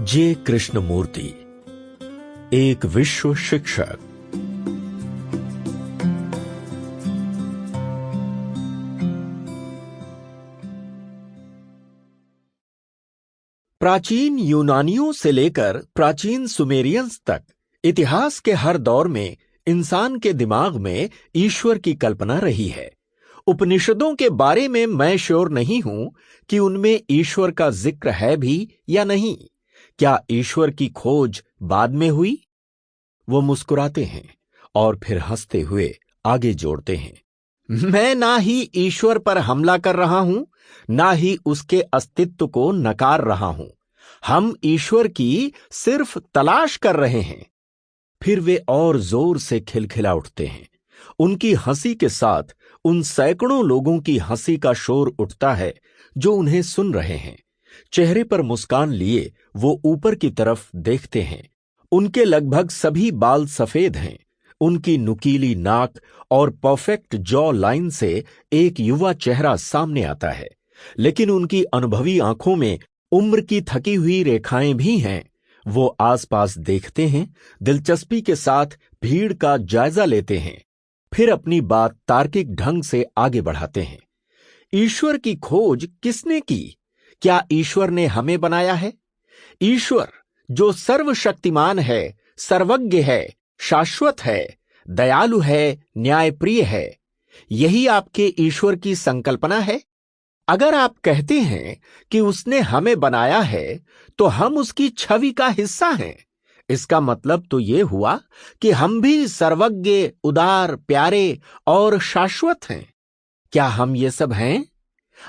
जे कृष्णमूर्ति, एक विश्व शिक्षक। प्राचीन यूनानियों से लेकर प्राचीन सुमेरियंस तक इतिहास के हर दौर में इंसान के दिमाग में ईश्वर की कल्पना रही है। उपनिषदों के बारे में मैं श्योर नहीं हूं कि उनमें ईश्वर का जिक्र है भी या नहीं। क्या ईश्वर की खोज बाद में हुई? वो मुस्कुराते हैं और फिर हंसते हुए आगे जोड़ते हैं, मैं ना ही ईश्वर पर हमला कर रहा हूं, ना ही उसके अस्तित्व को नकार रहा हूं। हम ईश्वर की सिर्फ तलाश कर रहे हैं। फिर वे और जोर से खिलखिला उठते हैं। उनकी हंसी के साथ उन सैकड़ों लोगों की हंसी का शोर उठता है जो उन्हें सुन रहे हैं। चेहरे पर मुस्कान लिए वो ऊपर की तरफ देखते हैं। उनके लगभग सभी बाल सफेद हैं। उनकी नुकीली नाक और परफेक्ट जॉ लाइन से एक युवा चेहरा सामने आता है, लेकिन उनकी अनुभवी आंखों में उम्र की थकी हुई रेखाएं भी हैं। वो आसपास देखते हैं, दिलचस्पी के साथ भीड़ का जायजा लेते हैं, फिर अपनी बात तार्किक ढंग से आगे बढ़ाते हैं। ईश्वर की खोज किसने की? क्या ईश्वर ने हमें बनाया है? ईश्वर जो सर्वशक्तिमान है, सर्वज्ञ है, शाश्वत है, दयालु है, न्यायप्रिय है, यही आपके ईश्वर की संकल्पना है? अगर आप कहते हैं कि उसने हमें बनाया है, तो हम उसकी छवि का हिस्सा हैं। इसका मतलब तो यह हुआ कि हम भी सर्वज्ञ, उदार, प्यारे और शाश्वत हैं। क्या हम ये सब हैं?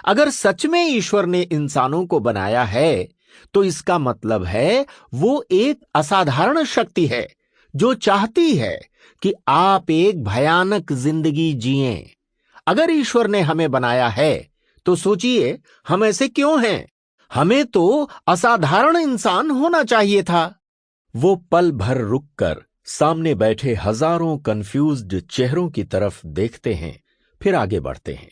अगर सच में ईश्वर ने इंसानों को बनाया है, तो इसका मतलब है वो एक असाधारण शक्ति है जो चाहती है कि आप एक भयानक जिंदगी जिएं। अगर ईश्वर ने हमें बनाया है, तो सोचिए हम ऐसे क्यों हैं? हमें तो असाधारण इंसान होना चाहिए था। वो पल भर रुककर सामने बैठे हजारों कंफ्यूज्ड चेहरों की तरफ देखते हैं, फिर आगे बढ़ते हैं।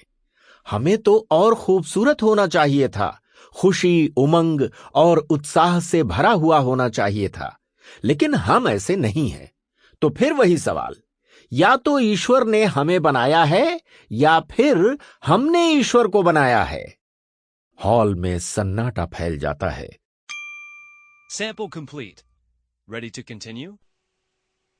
हमें तो और खूबसूरत होना चाहिए था, खुशी, उमंग और उत्साह से भरा हुआ होना चाहिए था, लेकिन हम ऐसे नहीं हैं। तो फिर वही सवाल, या तो ईश्वर ने हमें बनाया है या फिर हमने ईश्वर को बनाया है। हॉल में सन्नाटा फैल जाता है। Sample complete. Ready to continue?